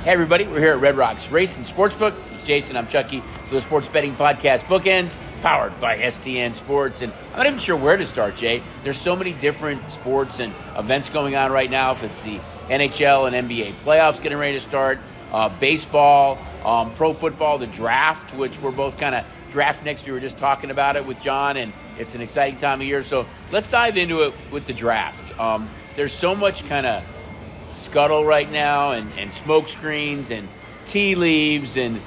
Hey everybody, we're here at Red Rocks Racing Sportsbook. It's Jason, I'm Chucky for the Sports Betting Podcast Bookends, powered by STN Sports. And I'm not even sure where to start, Jay. There's so many different sports and events going on right now. If it's the NHL and NBA playoffs getting ready to start, baseball, pro football, the draft, which we're both kind of draft next. We were just talking about it with John, and it's an exciting time of year. So let's dive into it with the draft. There's so much kind of scuttle right now and smoke screens and tea leaves, and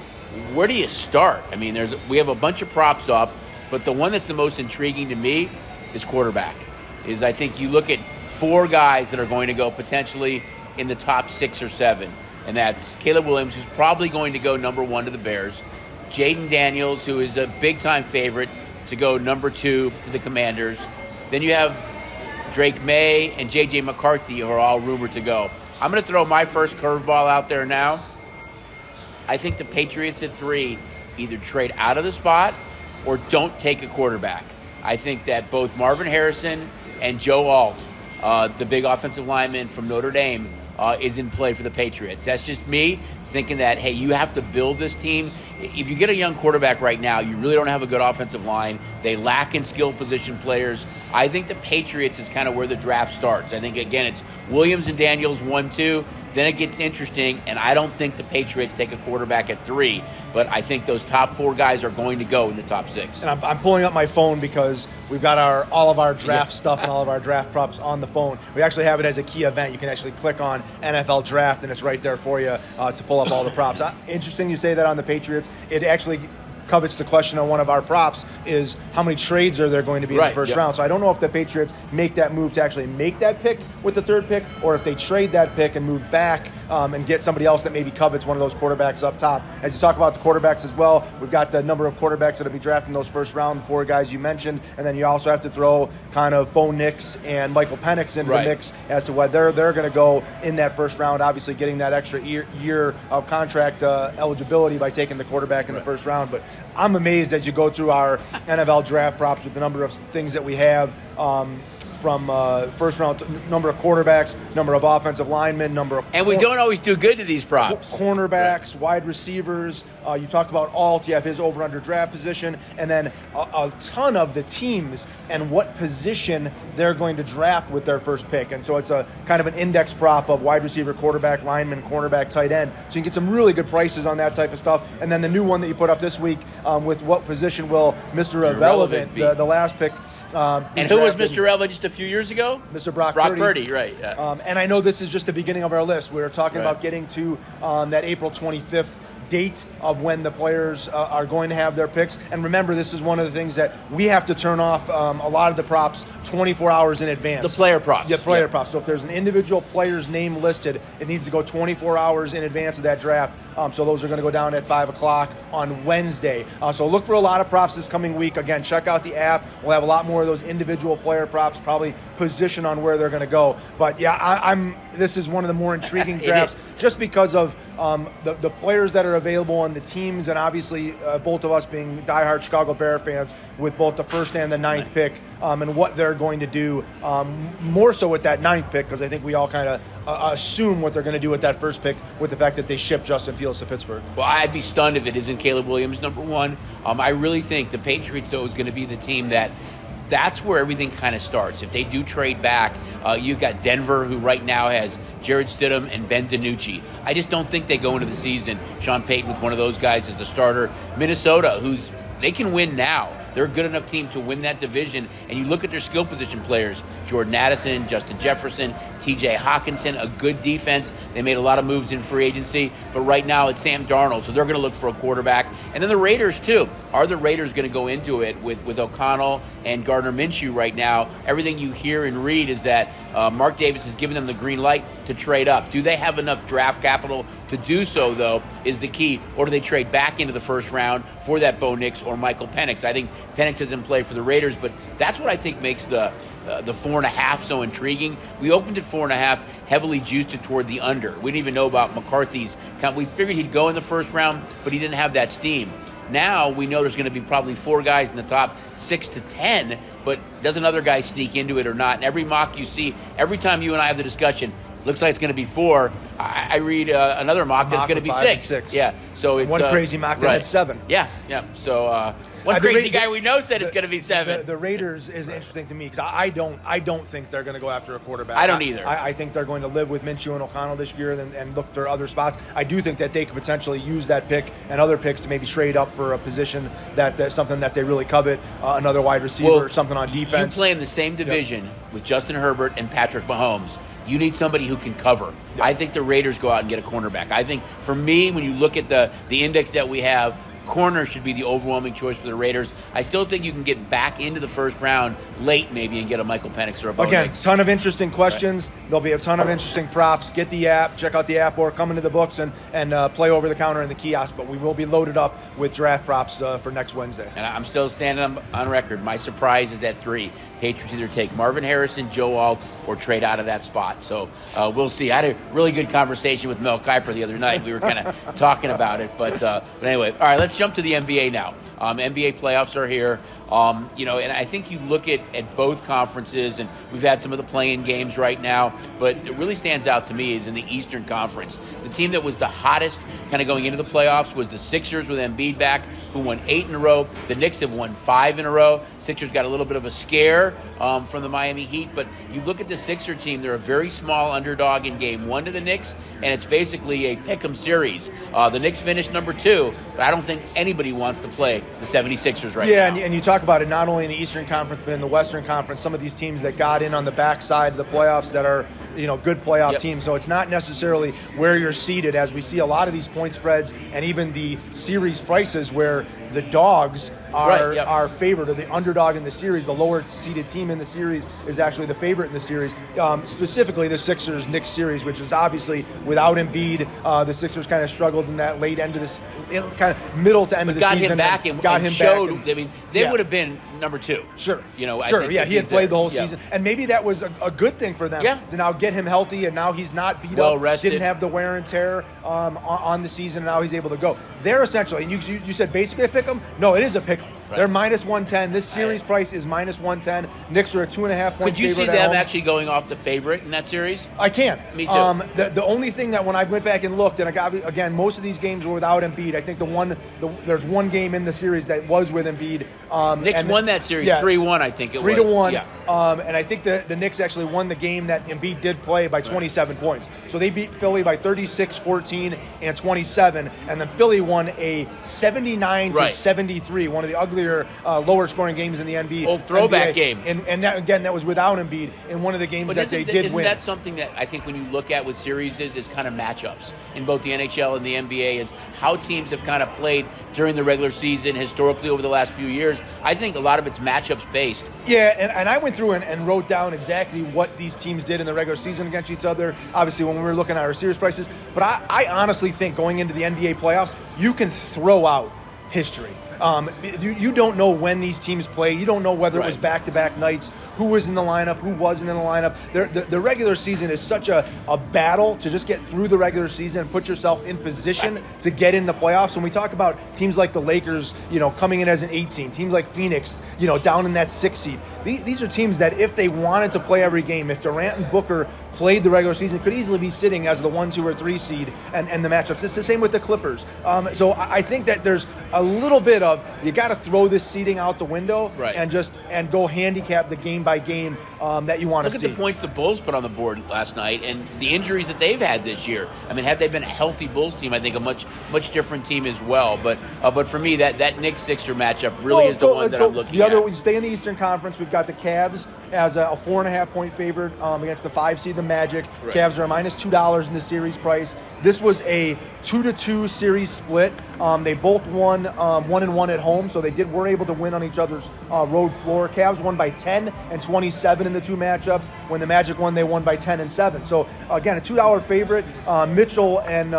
where do you start? I mean, we have a bunch of props up, but the one that's the most intriguing to me is quarterback. I think you look at four guys that are going to go potentially in the top 6 or 7, and that's Caleb Williams, who's probably going to go number 1 to the Bears, Jaden Daniels, who is a big-time favorite to go number 2 to the Commanders. Then you have Drake May and J.J. McCarthy, who are all rumored to go. I'm going to throw my first curveball out there now. I think the Patriots at 3 either trade out of the spot or don't take a quarterback. I think that both Marvin Harrison and Joe Alt, the big offensive lineman from Notre Dame, is in play for the Patriots. That's just me thinking that, hey, you have to build this team. If you get a young quarterback right now, you really don't have a good offensive line. They lack in skill position players. I think the Patriots is kind of where the draft starts. I think, again, it's Williams and Daniels 1, 2. Then it gets interesting, and I don't think the Patriots take a quarterback at 3, but I think those top 4 guys are going to go in the top 6. And I'm pulling up my phone because we've got all of our draft stuff and all of our draft props on the phone. We actually have it as a key event. You can actually click on NFL Draft, and it's right there for you to pull up all the props. Interesting you say that on the Patriots. It actually covets the question on one of our props is how many trades are there going to be in the first round. So I don't know if the Patriots make that move to actually make that pick with the 3rd pick, or if they trade that pick and move back and get somebody else that maybe covets one of those quarterbacks up top. As you talk about the quarterbacks as well, we've got the number of quarterbacks that will be drafting those first round, the 4 guys you mentioned, and then you also have to throw kind of Bo Nix and Michael Penix into the mix as to whether they're going to go in that first round, obviously getting that extra year of contract eligibility by taking the quarterback in the first round. But I'm amazed as you go through our NFL draft props with the number of things that we have from first round, number of quarterbacks, number of offensive linemen, number of... And we don't always do good to these props. Cornerbacks, wide receivers. You talked about Alt. You have his over-under draft position. And then a ton of the teams and what position they're going to draft with their first pick. And so it's a kind of an index prop of wide receiver, quarterback, lineman, cornerback, tight end. So you can get some really good prices on that type of stuff. And then the new one that you put up this week with what position will Mr. Irrelevant, the last pick... and who was Mr. Irrelevant just a few years ago? Mr. Brock Purdy, right. Yeah. And I know this is just the beginning of our list. We're talking about getting to that April 25th date of when the players are going to have their picks. And remember, this is one of the things that we have to turn off a lot of the props 24 hours in advance. The player props. Yeah, player props. So if there's an individual player's name listed, it needs to go 24 hours in advance of that draft. So those are going to go down at 5 o'clock on Wednesday. So look for a lot of props this coming week. Again, check out the app. We'll have a lot more of those individual player props, probably position on where they're going to go. But yeah, this is one of the more intriguing drafts just because of the players that are available and the teams, and obviously both of us being diehard Chicago Bear fans with both the 1st and the 9th pick and what they're going to do, more so with that 9th pick, because I think we all kind of assume what they're going to do with that 1st pick with the fact that they shipped Justin Fields to Pittsburgh. Well, I'd be stunned if it isn't Caleb Williams number 1. I really think the Patriots, though, is going to be the team that's where everything kind of starts. If they do trade back, you've got Denver, who right now has Jared Stidham and Ben DiNucci. I just don't think they go into the season, Sean Payton, with one of those guys as the starter. Minnesota, they can win now. They're a good enough team to win that division. And you look at their skill position players, Jordan Addison, Justin Jefferson, TJ Hawkinson, a good defense. They made a lot of moves in free agency, but right now it's Sam Darnold, so they're going to look for a quarterback. And then the Raiders, too. Are the Raiders going to go into it with O'Connell and Gardner Minshew right now? Everything you hear and read is that Mark Davis has given them the green light to trade up. Do they have enough draft capital to do so, though, is the key. Or do they trade back into the first round for that Bo Nix or Michael Penix? I think Penix is in play for the Raiders, but that's what I think makes the 4.5 so intriguing. We opened at 4.5, heavily juiced it toward the under. We didn't even know about McCarthy's count. We figured he'd go in the first round, but he didn't have that steam. Now we know there's going to be probably 4 guys in the top 6 to 10, but does another guy sneak into it or not? And every mock you see, every time you and I have the discussion, Looks like it's going to be 4. I read another mock that's going to be 6. Yeah, so it's one crazy mock that had 7. Yeah. So one crazy guy we know said it's going to be 7. The Raiders is interesting to me because I don't think they're going to go after a quarterback. I don't either. I think they're going to live with Minshew and O'Connell this year and look for other spots. I do think that they could potentially use that pick and other picks to maybe trade up for a position that's something that they really covet, another wide receiver, something on defense. You play in the same division with Justin Herbert and Patrick Mahomes. You need somebody who can cover. Yep. I think the Raiders go out and get a cornerback. I think, for me, when you look at the index that we have, corner should be the overwhelming choice for the Raiders. I still think you can get back into the first round late maybe and get a Michael Penix or a Bo Nix. Ton of interesting questions. Right. There'll be a ton of interesting props. Get the app, check out the app, or come into the books and play over the counter in the kiosk. But we will be loaded up with draft props for next Wednesday. And I'm still standing on record. My surprise is at 3. Patriots either take Marvin Harrison, Joe Alt, or trade out of that spot. So we'll see. I had a really good conversation with Mel Kiper the other night. We were kind of talking about it. But anyway, all right, let's jump to the NBA now. NBA playoffs are here. And I think you look at both conferences, and we've had some of the play-in games right now, but it really stands out to me is in the Eastern Conference. The team that was the hottest kind of going into the playoffs was the Sixers with Embiid back, who won 8 in a row. The Knicks have won 5 in a row. Sixers got a little bit of a scare from the Miami Heat, but you look at the Sixer team, they're a very small underdog in game 1 to the Knicks, and it's basically a pick'em series. The Knicks finished number 2, but I don't think anybody wants to play the 76ers right now. Yeah, and you talk about it not only in the Eastern Conference, but in the Western Conference, some of these teams that got in on the backside of the playoffs that are, good playoff teams. So it's not necessarily where you're seated, as we see a lot of these point spreads and even the series prices where the dogs are favored, or the underdog in the series. The lower seeded team in the series is actually the favorite in the series. Specifically, the Sixers-Knicks series, which is obviously without Embiid. The Sixers kind of struggled in that late end of this, kind of middle to end of the season. Got him back and showed. I mean, they would have been number 2. Sure. He had played the whole season, and maybe that was a good thing for them to now get him healthy, and now he's not beat up, rested. Didn't have the wear and tear on the season, and now he's able to go. They're essentially, and you said basically a pick 'em. No, it is a pick 'em. Right. They're minus 110. This series price is minus 110. Knicks are a 2.5 point favorite. Could you see them actually going off the favorite in that series? I can. Me too. The only thing that when I went back and looked, and again, most of these games were without Embiid. I think there's one game in the series that was with Embiid. Knicks won that series 3-1, I think it was. 3-1. Yeah. And I think the Knicks actually won the game that Embiid did play by 27 points. So they beat Philly by 36, 14, and 27. And then Philly won a 79-73, one of the uglier, lower scoring games in the NBA. Old throwback game. And that, again, that was without Embiid in one of the games that they did win. Isn't that something that I think when you look at with series is kind of matchups in both the NHL and the NBA, is how teams have kind of played during the regular season historically over the last few years. I think a lot of it's matchups based. Yeah, and I went through and wrote down exactly what these teams did in the regular season against each other, obviously when we were looking at our series prices. But I honestly think going into the NBA playoffs, you can throw out history. You don't know when these teams play. You don't know whether it was back-to-back nights, who was in the lineup, who wasn't in the lineup. The regular season is such a battle to just get through the regular season and put yourself in position to get in the playoffs. When we talk about teams like the Lakers, coming in as an 8 seed, teams like Phoenix, down in that 6 seed, these are teams that if they wanted to play every game, if Durant and Booker played the regular season, could easily be sitting as the 1, 2, or 3 seed and the matchups. It's the same with the Clippers. So I think that there's a little bit of, you got to throw this seeding out the window and go handicap the game by game that you want to see. Look at the points the Bulls put on the board last night and the injuries that they've had this year. I mean, had they been a healthy Bulls team, I think a much different team as well. But for me, that Knicks-Sixer matchup really is the one that I'm looking at. We stay in the Eastern Conference. We've got the Cavs as a 4.5 point favorite against the 5 seed, the Magic. Right. Cavs are minus $2 in the series price. This was a 2-2 series split. They both won 1-1 at home, so they were able to win on each other's road floor. Cavs won by 10 and 27 in the 2 matchups. When the Magic won, they won by 10 and 7. So again, a $2 favorite. Mitchell and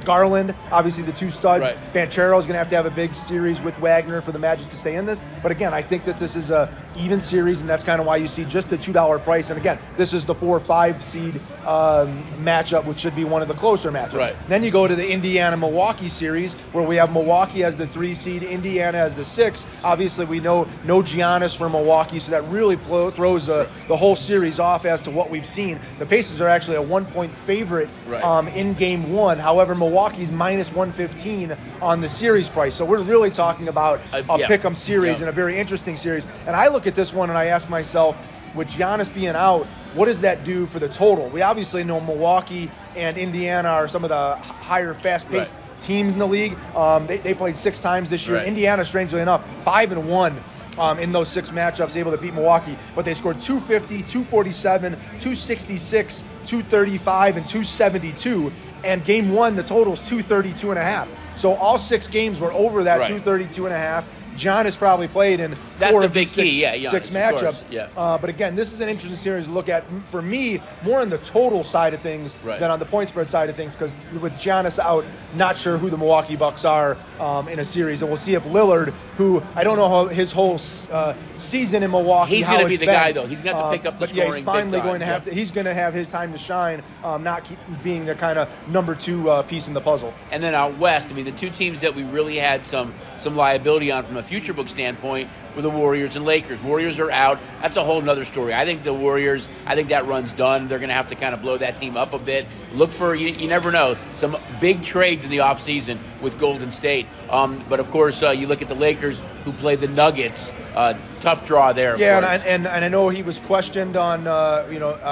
Garland, obviously the 2 studs. Right. Banchero is going to have a big series with Wagner for the Magic to stay in this. But again, I think that this is a even series, and that's kind of why you see just the $2 price. And again, this is the 4-5 seed matchup, which should be one of the closer matchups. Right. Then you go to the Indiana-Milwaukee series, where we have Milwaukee as the 3 seed, Indiana as the 6. Obviously, we know no Giannis for Milwaukee, so that really throws the whole series off as to what we've seen. The Pacers are actually a 1-point favorite in Game 1. However, Milwaukee's minus 115 on the series price. So we're really talking about a pick'em series and a very interesting series. And I look at this one and I ask myself, with Giannis being out, what does that do for the total? We obviously know Milwaukee and Indiana are some of the higher, fast-paced teams in the league. They played 6 times this year. Indiana, strangely enough, 5-1 in those 6 matchups, able to beat Milwaukee. But they scored 250, 247, 266, 235, and 272. And Game 1, the total is 232.5. So all 6 games were over that 232.5. Giannis probably played in 4 of the 6 matchups. But again, this is an interesting series to look at, for me, more on the total side of things than on the point spread side of things, because with Giannis out, not sure who the Milwaukee Bucks are in a series. And we'll see if Lillard, who I don't know how his whole season in Milwaukee, he's going to be the guy, though. He's going to have to pick up the scoring. He's finally going to have to. He's going to have his time to shine, not keep being the kind of number 2 piece in the puzzle. And then out west, I mean, the 2 teams that we really had some liability on from a future book standpoint were the Warriors and Lakers. Warriors are out. That's a whole nother story. I think the Warriors, that run's done. They're going to have to kind of blow that team up a bit. Look for, you never know, some big trades in the offseason with Golden State. But, of course, you look at the Lakers, who play the Nuggets. Tough draw there. Yeah, and I know he was questioned on,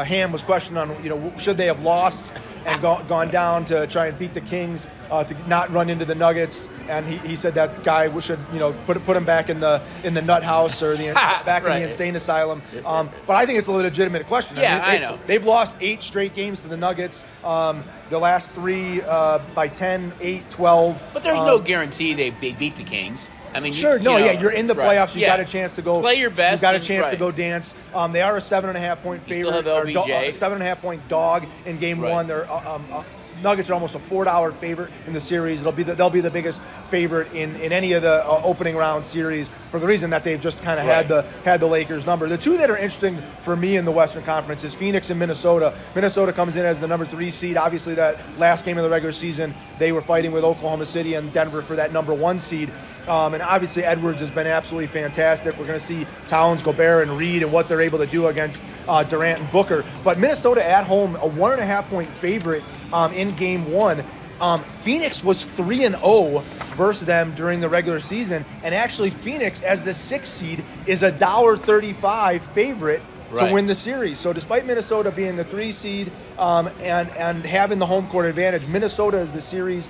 Ham was questioned on, should they have lost and gone down to try and beat the Kings to not run into the Nuggets. And he said that guy should, put him back in the nut house or back in the insane asylum. But I think it's a legitimate question. Yeah, I know. They've lost 8 straight games to the Nuggets. The last 3 by 10, 8, 12. But there's no guarantee they beat the Kings. I mean, you're in the playoffs. You got a chance to go play your best. You got a chance to go dance. They are a 7.5 point favorite, or a 7.5 point dog in Game 1. They're Nuggets are almost a $4 favorite in the series. They'll be the biggest favorite in any of the opening round series, for the reason that they've just kind of had the Lakers number. The 2 that are interesting for me in the Western Conference is Phoenix and Minnesota. Minnesota comes in as the number 3 seed. Obviously, that last game of the regular season, they were fighting with Oklahoma City and Denver for that number 1 seed. And obviously, Edwards has been absolutely fantastic. We're going to see Towns, Gobert, and Reed and what they're able to do against Durant and Booker. But Minnesota at home, a 1.5 point favorite in Game 1. Phoenix was 3-0 versus them during the regular season, and actually Phoenix, as the 6th seed, is a $1.35 favorite to win the series. So despite Minnesota being the 3 seed and having the home court advantage, Minnesota is the series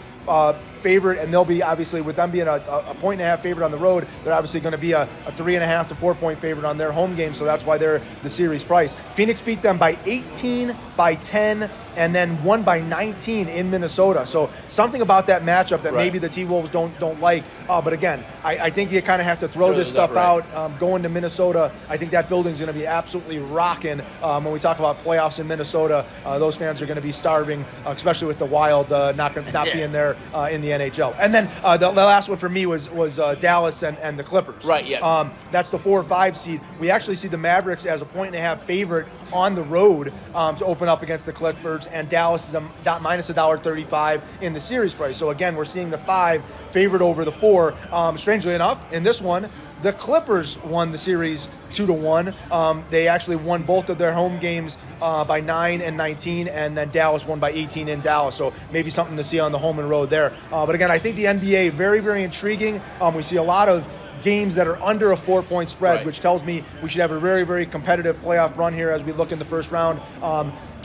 favorite, and they'll be, obviously, with them being a 1.5 favorite on the road, they're obviously going to be a 3.5 to 4 point favorite on their home game, so that's why they're the series price. Phoenix beat them by 18, by 10, and then won by 19 in Minnesota. So something about that matchup that maybe the T-Wolves don't like. But again, I think you kind of have to throw this stuff out. Going to Minnesota, I think that building's going to be absolutely rocking. When we talk about playoffs in Minnesota, those fans are going to be starving, especially with the Wild not being there in the NHL. And then the last one for me was Dallas and the Clippers. That's the 4 or 5 seed. We actually see the Mavericks as a 1.5 favorite on the road to open up against the Clippers, and Dallas is minus $1.35 in the series price. So again, we're seeing the 5 favored over the 4. Strangely enough, in this one, the Clippers won the series 2-1. They actually won both of their home games by 9 and 19, and then Dallas won by 18 in Dallas. So maybe something to see on the home and road there. But again, I think the NBA, very, very intriguing. We see a lot of games that are under a 4-point spread, which tells me we should have a very, very competitive playoff run here as we look in the first round.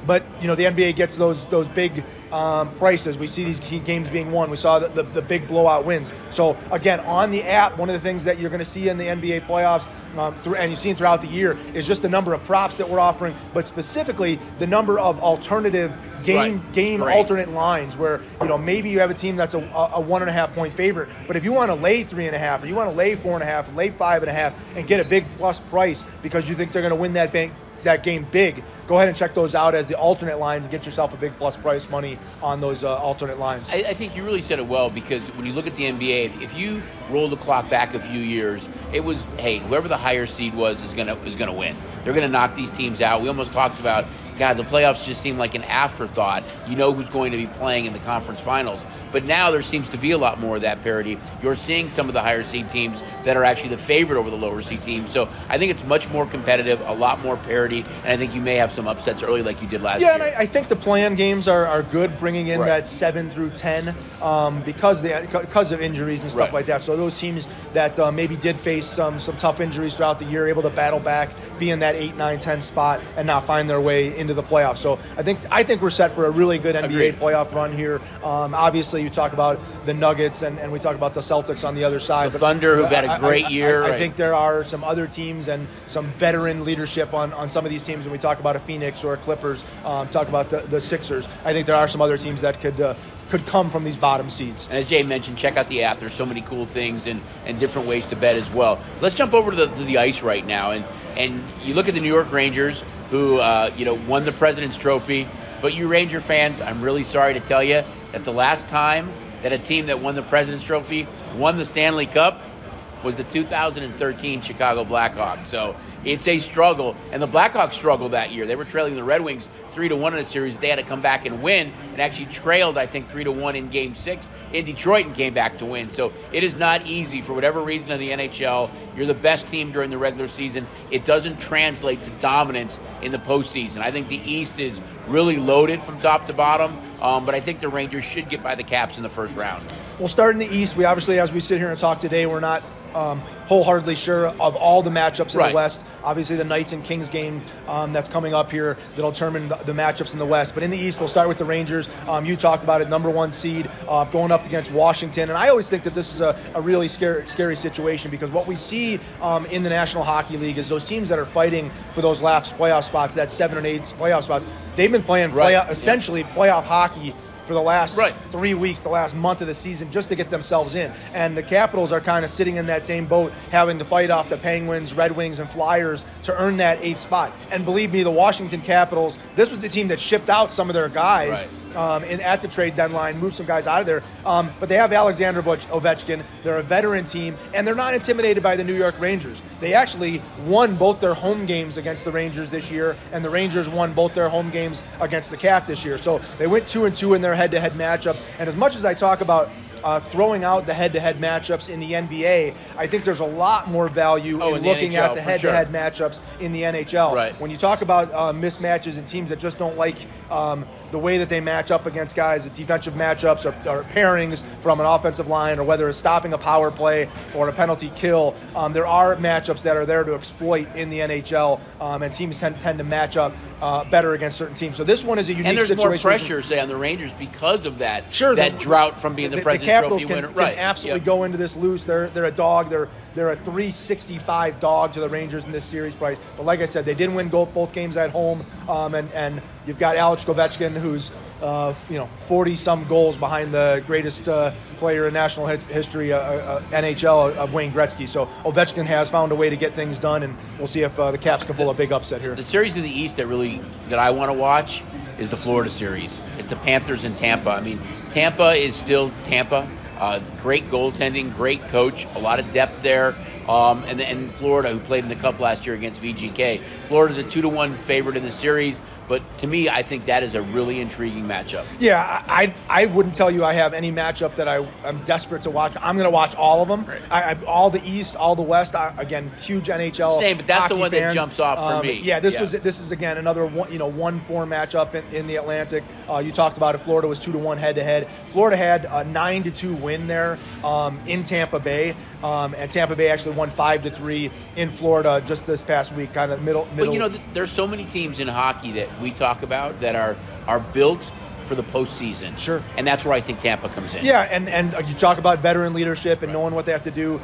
But, the NBA gets those big prices. We see these key games being won. We saw the big blowout wins. So, again, on the app, one of the things that you're going to see in the NBA playoffs, and you've seen throughout the year, is just the number of props that we're offering, but specifically the number of alternative game alternate lines where, maybe you have a team that's a 1.5 point favorite, but if you want to lay 3.5, or you want to lay 4.5, lay 5.5, and get a big plus price because you think they're going to win that that game big, go ahead and check those out as the alternate lines and get yourself a big plus price money on those alternate lines. I think you really said it well, because when you look at the NBA, if you roll the clock back a few years, it was, hey, whoever the higher seed was is gonna win. They're going to knock these teams out. We almost talked about, God, the playoffs just seem like an afterthought. You know who's going to be playing in the conference finals. But now there seems to be a lot more of that parity. You're seeing some of the higher seed teams that are actually the favorite over the lower seed teams. So I think it's much more competitive, a lot more parity, and I think you may have some upsets early like you did last year. Yeah, and I think the play-in games are good, bringing in that 7 through 10 because of injuries and stuff like that. So those teams that maybe did face some tough injuries throughout the year, able to battle back, be in that 8, 9, 10 spot, and not find their way into the playoffs. So I think we're set for a really good NBA playoff run here. Obviously, you talk about the Nuggets and we talk about the Celtics on the other side. The Thunder, who've had a great year. I think there are some other teams and some veteran leadership on some of these teams. When we talk about a Phoenix or a Clippers, talk about the Sixers, I think there are some other teams that could come from these bottom seeds. And as Jay mentioned, check out the app. There's so many cool things and different ways to bet as well. Let's jump over to the ice right now. And you look at the New York Rangers, who won the President's Trophy. But you Ranger fans, I'm really sorry to tell you that the last time that a team that won the President's Trophy won the Stanley Cup was the 2013 Chicago Blackhawks. So it's a struggle, and the Blackhawks struggled that year. They were trailing the Red Wings 3-1 in a series. They had to come back and win, and actually trailed, I think, 3-1 in Game 6 in Detroit and came back to win. So it is not easy for whatever reason in the NHL. You're the best team during the regular season. It doesn't translate to dominance in the postseason. I think the East is really loaded from top to bottom, but I think the Rangers should get by the Caps in the first round. We'll start in the East. We obviously, as we sit here and talk today, we're not wholeheartedly sure of all the matchups in the West. Obviously, the Knights and Kings game that's coming up here that'll determine the matchups in the West. But in the East, we'll start with the Rangers. You talked about it, number 1 seed, going up against Washington. And I always think that this is a really scary situation, because what we see in the National Hockey League is those teams that are fighting for those last playoff spots, that 7 and 8 playoff spots, they've been playing essentially playoff hockey for the last 3 weeks, the last month of the season, just to get themselves in. And the Capitals are kind of sitting in that same boat, having to fight off the Penguins, Red Wings, and Flyers to earn that 8th spot. And believe me, the Washington Capitals, this was the team that shipped out some of their guys at the trade deadline, moved some guys out of there. But they have Alexander Ovechkin. They're a veteran team, and they're not intimidated by the New York Rangers. They actually won both their home games against the Rangers this year, and the Rangers won both their home games against the Cap this year. So they went 2-2 in their head-to-head matchups. And as much as I talk about throwing out the head-to-head matchups in the NBA, I think there's a lot more value in looking at the head-to-head matchups in the NHL. When you talk about mismatches and teams that just don't like the way that they match up against guys, the defensive matchups or pairings from an offensive line, or whether it's stopping a power play or a penalty kill, there are matchups that are there to exploit in the NHL, and teams tend to match up better against certain teams. So this one is a unique situation. And there's more pressure, say, on the Rangers because of that drought from being the President's Capitals Trophy winner. Can absolutely go into this loose. They're a dog. They're a 365 dog to the Rangers in this series price. But like I said, they did win both games at home, and you've got Alex Ovechkin, who's 40-some goals behind the greatest player in national history, NHL, Wayne Gretzky. So Ovechkin has found a way to get things done, and we'll see if the Caps can pull a big upset here. The series in the East that I want to watch is the Florida series. It's the Panthers and Tampa. I mean, Tampa is still Tampa. Great goaltending, great coach, a lot of depth there. And Florida, who played in the Cup last year against VGK. Florida's a 2-1 favorite in the series, but to me, I think that is a really intriguing matchup. Yeah, I wouldn't tell you I have any matchup that I'm desperate to watch. I'm going to watch all of them. All the East, all the West. Again, huge NHL. Same, but that's the one fans. That jumps off for me. Yeah, this is again another 1-4 matchup in the Atlantic. You talked about it. Florida was 2-1 head-to-head. Florida had a 9-2 win there in Tampa Bay, and Tampa Bay actually won 5-3 in Florida just this past week, kind of middle. But there's so many teams in hockey that we talk about that are built for the postseason. Sure. And that's where I think Tampa comes in. Yeah, and you talk about veteran leadership and knowing what they have to do.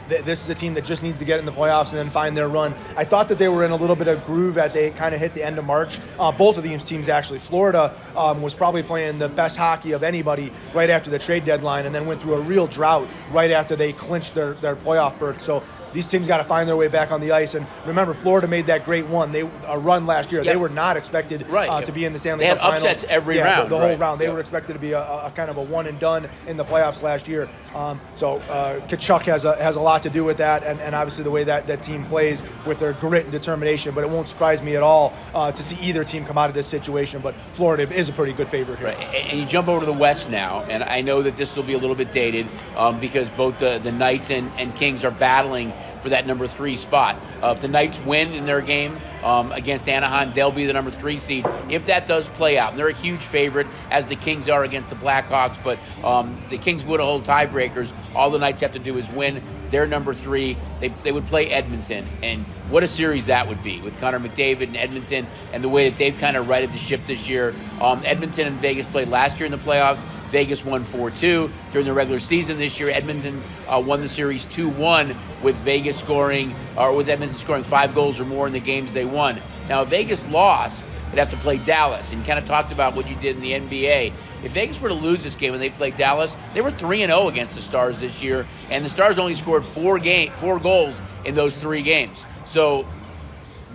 This is a team that just needs to get in the playoffs and then find their run. I thought that they were in a little bit of groove at they kind of hit the end of March. Both of these teams, actually. Florida was probably playing the best hockey of anybody right after the trade deadline, and then went through a real drought right after they clinched their playoff berth. So these teams got to find their way back on the ice. And remember, Florida made that great run last year. Yep. They were not expected to be in the Stanley Cup final. They had upsets every round. The whole round. They were expected to be a kind of a one and done in the playoffs last year. So Tkachuk has a lot to do with that, and obviously the way that team plays with their grit and determination. But it won't surprise me at all to see either team come out of this situation. But Florida is a pretty good favorite here. Right. And you jump over to the West now, and I know that this will be a little bit dated because both the Knights and Kings are battling for that number 3 spot. If the Knights win in their game against Anaheim, they'll be the number 3 seed. If that does play out, and they're a huge favorite, as the Kings are against the Blackhawks, but the Kings would hold tiebreakers. All the Knights have to do is win. They're number 3. They would play Edmonton, and what a series that would be with Connor McDavid and Edmonton and the way that they've kind of righted the ship this year. Edmonton and Vegas played last year in the playoffs. Vegas won 4-2 during the regular season this year. Edmonton won the series 2-1 with Edmonton scoring 5 goals or more in the games they won. Now, if Vegas lost, they'd have to play Dallas. And kind of talked about what you did in the NBA. If Vegas were to lose this game when they played Dallas, they were 3-0 against the Stars this year, and the Stars only scored 4 goals in those 3 games. So,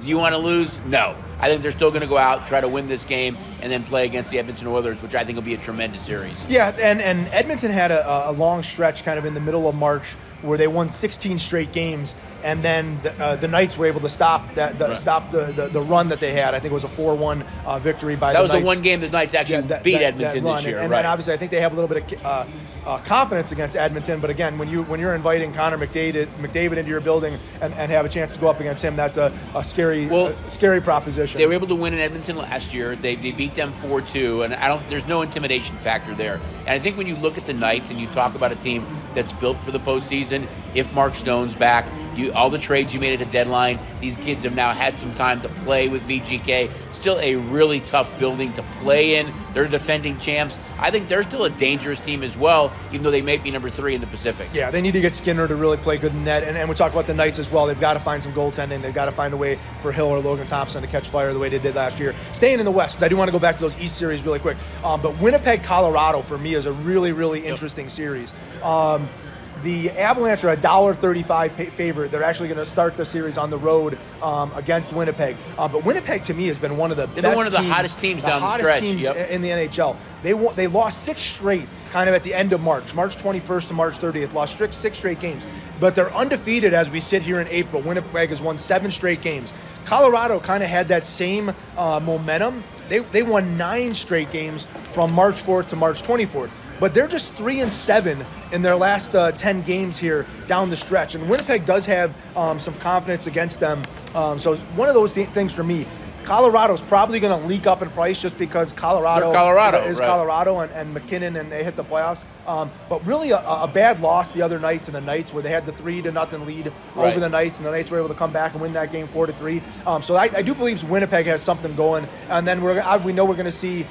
do you want to lose? No. I think they're still going to go out, try to win this game, and then play against the Edmonton Oilers, which I think will be a tremendous series. Yeah, and Edmonton had a long stretch kind of in the middle of March where they won 16 straight games, and then the Knights were able to stop the run that they had. I think it was a 4-1 victory by the Knights. That was the one game the Knights actually beat Edmonton this year. And obviously I think they have a little bit of confidence against Edmonton, but again, when you're inviting Connor McDavid into your building and have a chance to go up against him, that's a scary proposition. They were able to win in Edmonton last year. They beat them 4-2, and there's no intimidation factor there. And I think when you look at the Knights and you talk about a team that's built for the postseason, if Mark Stone's back, all the trades you made at the deadline, these kids have now had some time to play with VGK. Still a really tough building to play in. They're defending champs. I think they're still a dangerous team as well, even though they may be number 3 in the Pacific. Yeah, they need to get Skinner to really play good in net. And we talk about the Knights as well. They've got to find some goaltending. They've got to find a way for Hill or Logan Thompson to catch fire the way they did last year. Staying in the West, because I do want to go back to those East series really quick. But Winnipeg, Colorado, for me, is a really, really interesting series. The Avalanche are $1.35 favorite. They're actually going to start the series on the road against Winnipeg. But Winnipeg, to me, has been one of the hottest teams down the stretch. Teams in the NHL. They lost 6 straight kind of at the end of March 21st to March 30th, lost 6 straight games. But they're undefeated as we sit here in April. Winnipeg has won 7 straight games. Colorado kind of had that same momentum. They won 9 straight games from March 4th to March 24th. But they're just 3-7 in their last 10 games here down the stretch. And Winnipeg does have some confidence against them. So one of those things for me, Colorado's probably going to leak up in price just because Colorado is Colorado and McKinnon, and they hit the playoffs. But really a bad loss the other night to the Knights, where they had the 3-0 lead over the Knights, and the Knights were able to come back and win that game 4-3. So I do believe Winnipeg has something going. And then we know we're going to see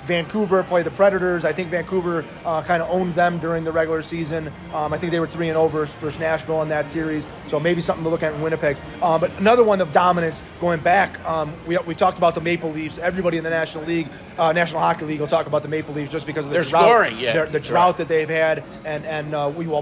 Vancouver play the Predators. I think Vancouver kind of owned them during the regular season. I think they were 3-0 versus Nashville in that series, so maybe something to look at in Winnipeg. But another one of dominance going back, we talked about the Maple Leafs. Everybody in the National Hockey League will talk about the Maple Leafs just because of the drought that they've had, and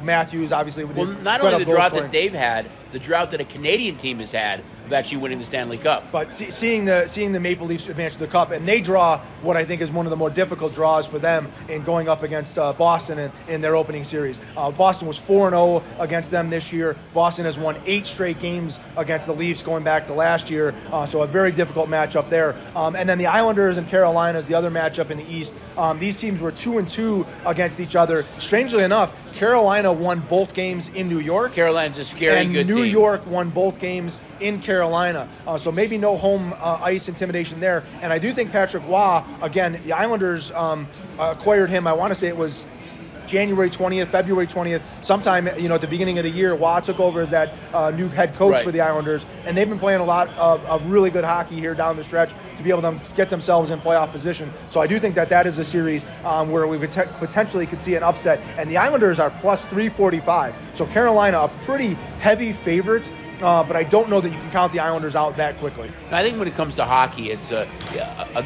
Matthews obviously. Not only the drought that they've had, the drought that a Canadian team has had of actually winning the Stanley Cup. But seeing the Maple Leafs advance to the Cup, and they draw what I think is one of the more difficult draws for them in going up against Boston in their opening series. Boston was 4-0 against them this year. Boston has won 8 straight games against the Leafs going back to last year, so a very difficult matchup there. And then the Islanders and Carolina is the other matchup in the East. These teams were 2-2 against each other. Strangely enough, Carolina won both games in New York. Carolina's a scary good team. New York won both games in Carolina. So maybe no home ice intimidation there. And I do think Patrick Waugh, again, the Islanders acquired him, I want to say it was February 20th, sometime at the beginning of the year. Waugh took over as that new head coach for the Islanders, and they've been playing a lot of really good hockey here down the stretch to be able to get themselves in playoff position. So I do think that is a series where we potentially could see an upset, and the Islanders are plus 345. So Carolina, a pretty heavy favorite but I don't know that you can count the Islanders out that quickly. I think when it comes to hockey, it's a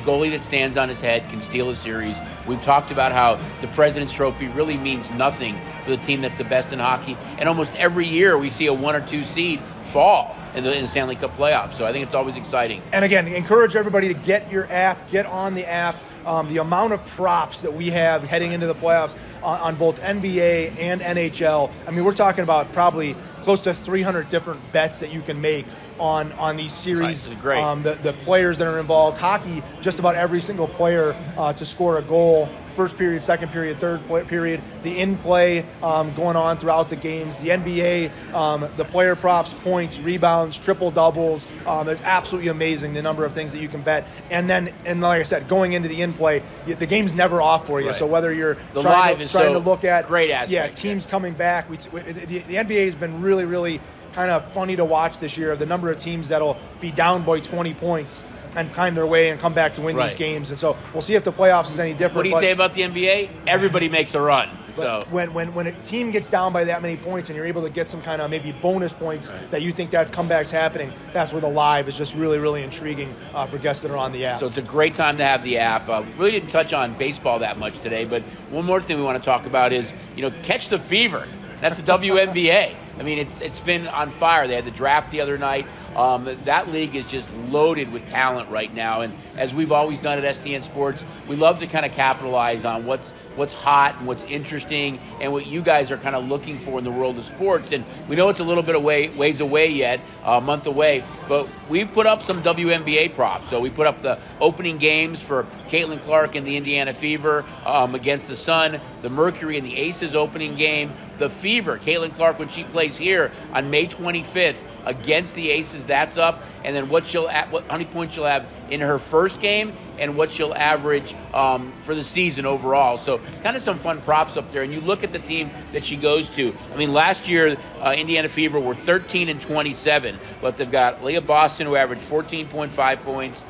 goalie that stands on his head can steal a series. We've talked about how the President's Trophy really means nothing for the team that's the best in hockey, and almost every year we see a 1 or 2 seed fall in the Stanley Cup playoffs. So I think it's always exciting. And again, encourage everybody to get your app, get on the app. The amount of props that we have heading into the playoffs on both NBA and NHL. I mean, we're talking about probably close to 300 different bets that you can make on these series. Right, great. The players that are involved. Hockey, just about every single player to score a goal. First period, second period, third period, the in-play going on throughout the games. The NBA, the player props, points, rebounds, triple-doubles. It's absolutely amazing the number of things that you can bet. And then, like I said, going into the in-play, the game's never off for you. Right. So whether you're trying to look at great aspect, teams coming back, the NBA has been really, really kind of funny to watch this year. The number of teams that'll be down by 20 points and find their way and come back to win these games. And so we'll see if the playoffs is any different. What do you say about the NBA? Everybody makes a run. So when a team gets down by that many points and you're able to get some kind of maybe bonus points that you think that comeback's happening, that's where the live is just really, really intriguing for guests that are on the app. So it's a great time to have the app. Really didn't touch on baseball that much today, but one more thing we want to talk about is, catch the fever. That's the WNBA. I mean, it's been on fire. They had the draft the other night. That league is just loaded with talent right now. And as we've always done at STN Sports, we love to kind of capitalize on what's hot and what's interesting and what you guys are kind of looking for in the world of sports. And we know it's a little bit ways away yet, a month away, but we've put up some WNBA props. So we put up the opening games for Caitlin Clark and the Indiana Fever against the Sun, the Mercury and the Aces opening game, the Fever, Caitlin Clark when she plays here on May 25th against the Aces, that's up. And then how many points she'll have in her first game and what she'll average for the season overall. So kind of some fun props up there. And you look at the team that she goes to. I mean, last year, Indiana Fever were 13-27, but they've got Leah Boston, who averaged 14.5 points,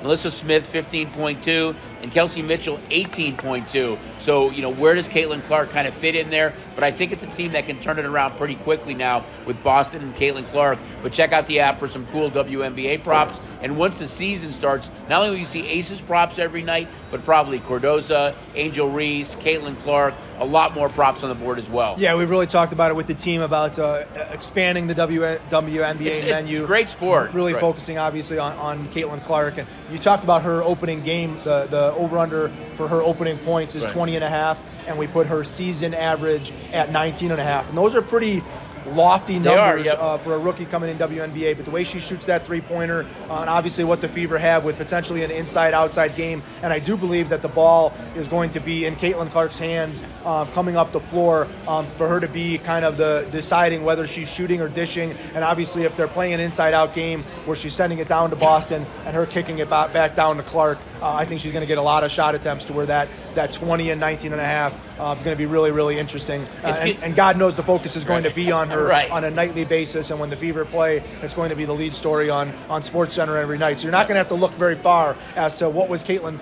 Melissa Smith, 15.2, and Kelsey Mitchell, 18.2. So, where does Caitlin Clark kind of fit in there? But I think it's a team that can turn it around pretty quickly now with Boston and Caitlin Clark. But check out the app for some cool WNBA props. And once the season starts, not only will you see Aces props every night, but probably Cordoza, Angel Reese, Caitlin Clark, a lot more props on the board as well. Yeah, we've really talked about it with the team about expanding the WNBA menu. It's a great sport. Really focusing, obviously, on Caitlin Clark. And you talked about her opening game. The over-under for her opening points is 20.5, and we put her season average at 19.5. And those are pretty lofty numbers for a rookie coming in WNBA, but the way she shoots that three-pointer, and obviously what the Fever have with potentially an inside-outside game, and I do believe that the ball is going to be in Caitlin Clark's hands coming up the floor for her to be kind of the deciding whether she's shooting or dishing, and obviously if they're playing an inside-out game where she's sending it down to Boston and her kicking it back down to Clark, I think she's going to get a lot of shot attempts to where that 20 and 19.5 going to be really, really interesting. And God knows the focus is going to be on her on a nightly basis, and when the Fever play, it's going to be the lead story on SportsCenter every night. So you're not going to have to look very far as to what was Caitlin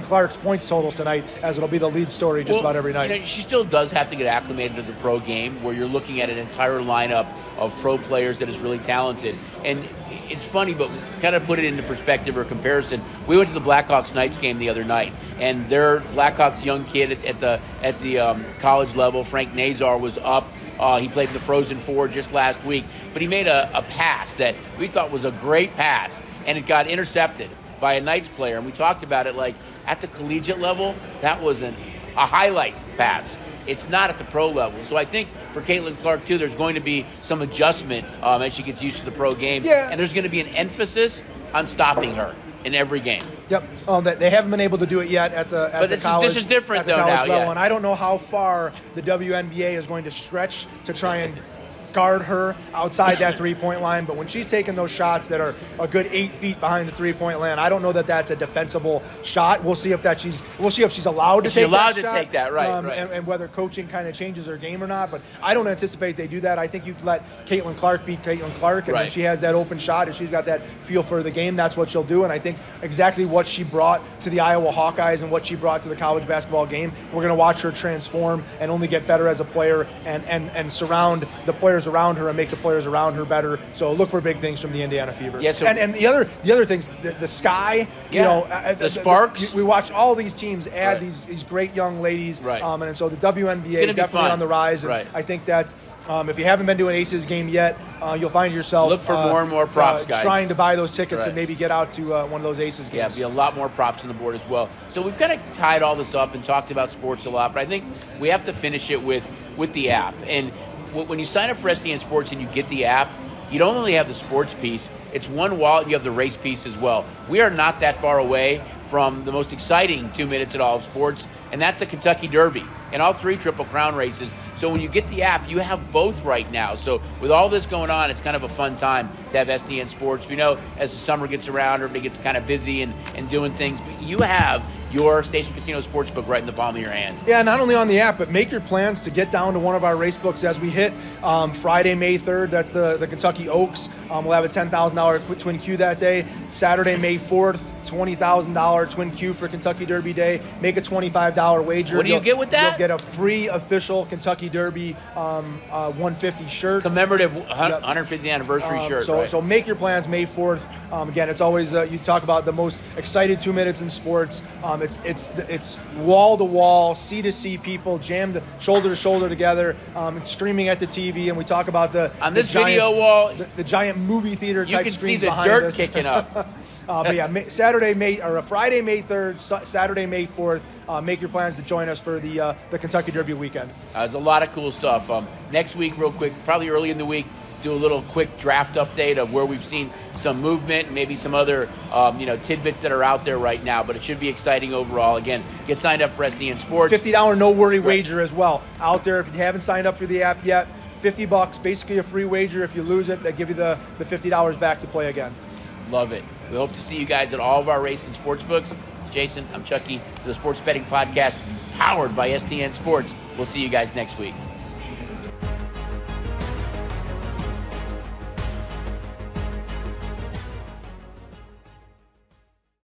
Clark's points totals tonight, as it'll be the lead story just about every night. She still does have to get acclimated to the pro game, where you're looking at an entire lineup of pro players that is really talented. And it's funny, but kind of put it into perspective or comparison. We went to the Blackhawks Knights game the other night, and their Blackhawks young kid at the college level, Frank Nazar, was up. He played in the Frozen Four just last week, but he made a pass that we thought was a great pass, and it got intercepted by a Knights player. And we talked about it like at the collegiate level, that was a highlight pass. It's not at the pro level. So I think for Caitlin Clark, too, there's going to be some adjustment as she gets used to the pro game. Yeah. And there's going to be an emphasis on stopping her in every game. Yep. They haven't been able to do it yet at the college. This is different, though, college now. level. Yeah. And I don't know how far the WNBA is going to stretch to try and guard her outside that three-point line, but when she's taking those shots that are a good 8 feet behind the three-point line, I don't know that that's a defensible shot. We'll see if she's allowed to take that shot. Take that, right. And whether coaching kind of changes her game or not, but I don't anticipate they do that. I think you let Caitlin Clark be Caitlin Clark, and when she has that open shot, if she's got that feel for the game, that's what she'll do. And I think exactly what she brought to the Iowa Hawkeyes and what she brought to the college basketball game, we're going to watch her transform and only get better as a player and surround the players players around her and make the players around her better. So look for big things from the Indiana Fever. Yeah, so and the other things, the Sky, you know, the Sparks. We watch all these teams add these great young ladies, and so the WNBA definitely on the rise. And I think that if you haven't been to an Aces game yet, you'll find yourself look for more and more props, guys. Trying to buy those tickets and maybe get out to one of those Aces games. Yeah, be a lot more props on the board as well. So we've kind of tied all this up and talked about sports a lot, but I think we have to finish it with the app. And when you sign up for SDN Sports and you get the app, you don't only have the sports piece. It's one wallet, you have the race piece as well. We are not that far away from the most exciting 2 minutes in all of sports, and that's the Kentucky Derby and all 3 Triple Crown races. So when you get the app, you have both right now. So with all this going on, it's kind of a fun time to have SDN Sports. We know as the summer gets around, everybody gets kind of busy and doing things, but you have your Station Casino Sportsbook right in the palm of your hand. Yeah, not only on the app, but make your plans to get down to one of our race books as we hit Friday, May 3rd. That's the Kentucky Oaks. We'll have a $10,000 Twin Q that day. Saturday, May 4th, $20,000 Twin Q for Kentucky Derby Day. Make a $25 wager. What do you get with that? You'll get a free official Kentucky Derby 150 shirt. Commemorative 150th anniversary shirt. So make your plans May 4th. Again, it's always, you talk about the most excited 2 minutes in sports. It's wall to wall, sea to sea people jammed shoulder to shoulder together, screaming at the TV, and we talk about on this Giants, video wall, the giant movie theater type screens behind us. You can see the dirt kicking up. But yeah, Friday, May 3rd, Saturday, May 4th. Make your plans to join us for the Kentucky Derby weekend. There's a lot of cool stuff. Next week, real quick, probably early in the week, do a little quick draft update of where we've seen some movement and maybe some other tidbits that are out there right now. But it should be exciting overall. Again, get signed up for SDN Sports. $50 no-worry wager as well. Out there, if you haven't signed up for the app yet, $50, basically a free wager. If you lose it, they give you the $50 back to play again. Love it. We hope to see you guys at all of our race and sports books. It's Jason, I'm Chucky, for the Sports Betting Podcast, powered by SDN Sports. We'll see you guys next week.